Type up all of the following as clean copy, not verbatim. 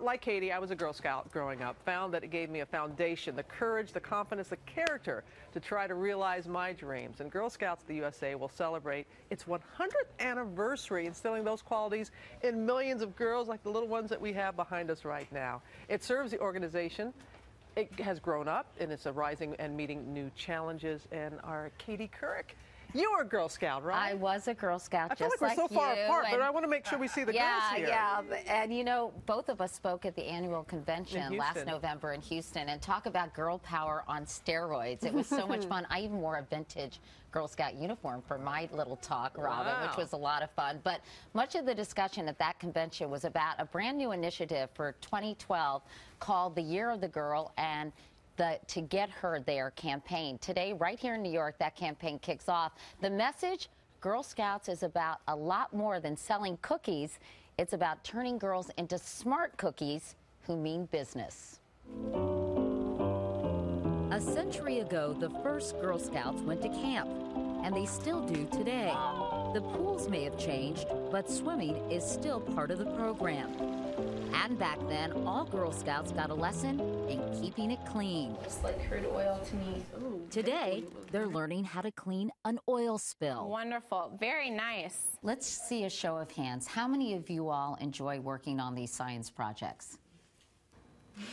like Katie, I was a Girl Scout growing up, found that it gave me a foundation, the courage, the confidence, the character to try to realize my dreams. And Girl Scouts of the USA will celebrate its 100th anniversary, instilling those qualities in millions of girls like the little ones that we have behind us right now. It serves the organization. It has grown up, and it's rising and meeting new challenges. And our Katie Couric, you were a Girl Scout, right? I was a Girl Scout, I feel just like we're so far apart, but and I want to make sure we see the girls here. Yeah, and you know, both of us spoke at the annual convention last November in Houston, and talk about girl power on steroids. It was so much fun. I even wore a vintage Girl Scout uniform for my little talk, Robin, which was a lot of fun. But much of the discussion at that convention was about a brand new initiative for 2012 called the Year of the Girl, and the To Get Her There campaign. Today, right here in New York, that campaign kicks off. The message, Girl Scouts is about a lot more than selling cookies. It's about turning girls into smart cookies who mean business. A century ago, the first Girl Scouts went to camp, and they still do today. The pools may have changed, but swimming is still part of the program. And back then, all Girl Scouts got a lesson in keeping it clean. Just like crude oil to me. Ooh, today, they're learning how to clean an oil spill. Wonderful. Very nice. Let's see a show of hands. How many of you all enjoy working on these science projects?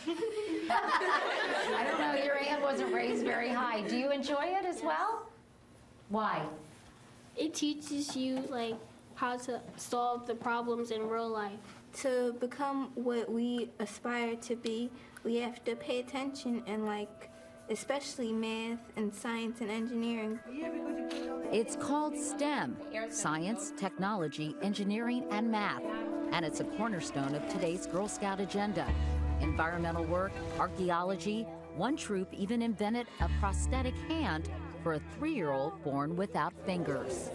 I don't know, your hand wasn't raised very high. Do you enjoy it as well? Why? It teaches you like how to solve the problems in real life. To become what we aspire to be, we have to pay attention and especially math and science and engineering. It's called STEM, science, technology, engineering, and math. And it's a cornerstone of today's Girl Scout agenda. Environmental work, archaeology, one troop even invented a prosthetic hand for a 3-year-old born without fingers.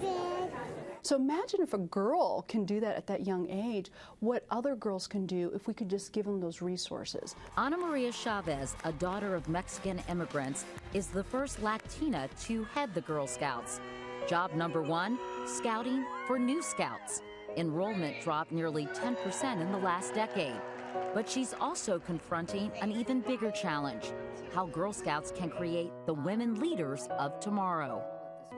So imagine if a girl can do that at that young age, what other girls can do if we could just give them those resources. Ana Maria Chavez, a daughter of Mexican immigrants, is the first Latina to head the Girl Scouts. Job number 1, scouting for new scouts. Enrollment dropped nearly 10% in the last decade. But she's also confronting an even bigger challenge, how Girl Scouts can create the women leaders of tomorrow.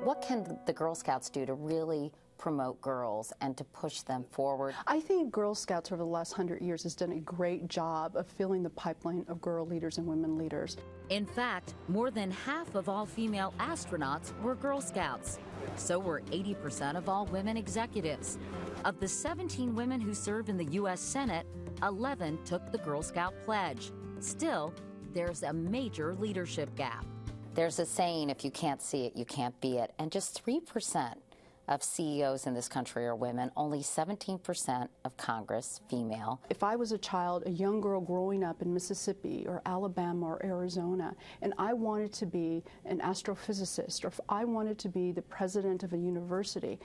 What can the Girl Scouts do to really promote girls and to push them forward? I think Girl Scouts over the last 100 years has done a great job of filling the pipeline of girl leaders and women leaders. In fact, more than half of all female astronauts were Girl Scouts. So were 80% of all women executives. Of the 17 women who serve in the U.S. Senate, 11 took the Girl Scout pledge. Still, there's a major leadership gap. There's a saying, if you can't see it, you can't be it. And just 3% of CEOs in this country are women, only 17% of Congress female. If I was a child, a young girl growing up in Mississippi or Alabama or Arizona, and I wanted to be an astrophysicist, or if I wanted to be the president of a university,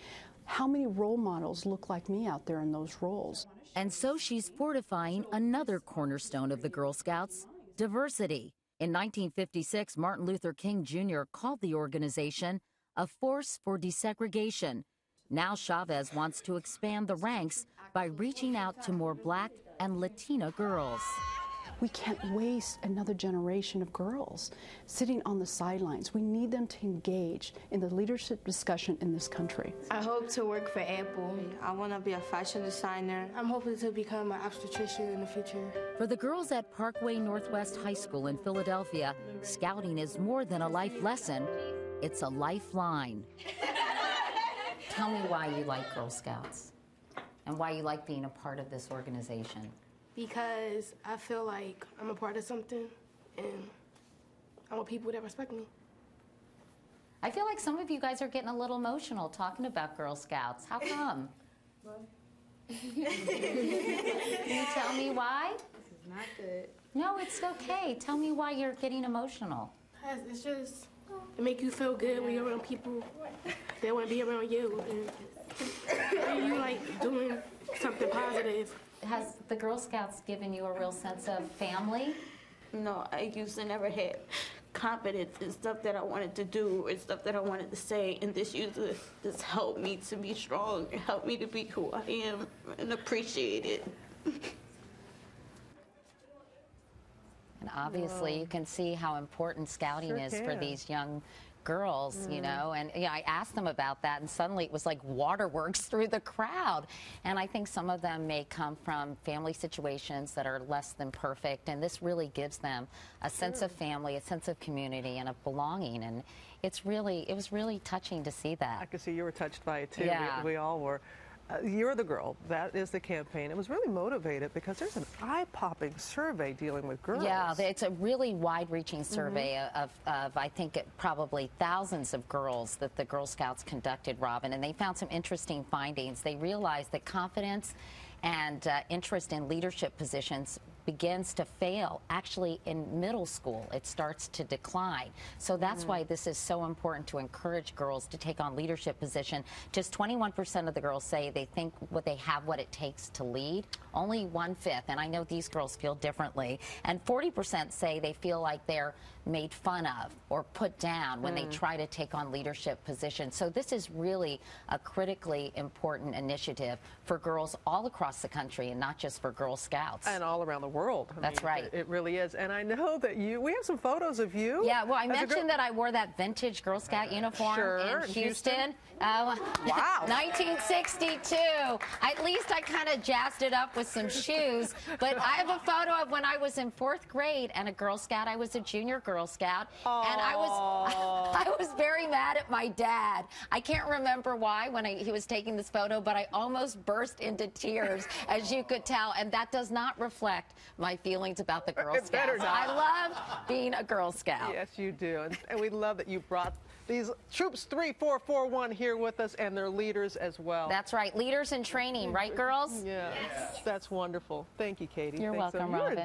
how many role models look like me out there in those roles? And so she's fortifying another cornerstone of the Girl Scouts, diversity. In 1956, Martin Luther King Jr. called the organization a force for desegregation. Now Chavez wants to expand the ranks by reaching out to more Black and Latina girls. We can't waste another generation of girls sitting on the sidelines. We need them to engage in the leadership discussion in this country. I hope to work for Apple. I want to be a fashion designer. I'm hoping to become an obstetrician in the future. For the girls at Parkway Northwest High School in Philadelphia, scouting is more than a life lesson. It's a lifeline. Tell me why you like Girl Scouts and why you like being a part of this organization. Because I feel like I'm a part of something, and I want people that respect me. I feel like some of you guys are getting a little emotional talking about Girl Scouts. How come? Can you tell me why? This is not good. No, it's okay. Tell me why you're getting emotional. It's just, it make you feel good when you're around people that want to be around you, and you like doing something positive. Has the Girl Scouts given you a real sense of family? No, I used to never have confidence in stuff that I wanted to do or stuff that I wanted to say, and this used to just help me to be strong and help me to be who I am and appreciate it. obviously you can see how important scouting is for these young girls, you know, and I asked them about that, and suddenly it was like waterworks through the crowd. And I think some of them may come from family situations that are less than perfect, and this really gives them a sense of family, a sense of community, and of belonging. And it was really touching to see that. I could see you were touched by it too. Yeah. We all were. You're the girl. That is the campaign. It was really motivated because there's an eye-popping survey dealing with girls. Yeah, it's a really wide-reaching survey of I think, probably thousands of girls that the Girl Scouts conducted, Robin, and they found some interesting findings. They realized that confidence and interest in leadership positions begins to fail. Actually, in middle school, it starts to decline. So that's why this is so important, to encourage girls to take on leadership position. Just 21% of the girls say they think they have what it takes to lead. Only 1/5, and I know these girls feel differently. And 40% say they feel like they're made fun of or put down when they try to take on leadership positions. So this is really a critically important initiative for girls all across the country, and not just for Girl Scouts. And all around the world. That's right. It really is. And I know that we have some photos of you. Yeah, well, I mentioned that I wore that vintage Girl Scout uniform in Houston. Wow. 1962. At least I kind of jazzed it up with some shoes. But I have a photo of when I was in 4th grade and a Girl Scout. I was a junior Girl Scout. Aww. And I was very mad at my dad. I can't remember why when he was taking this photo, but I almost burst into tears, as you could tell. And that does not reflect my feelings about the Girl Scouts. I love being a Girl Scout. Yes, you do. And we love that you brought these Troops 3441 here with us, and their leaders as well. That's right. Leaders in training, right, girls? Yeah. That's wonderful. Thank you, Katie. You're welcome, Robin.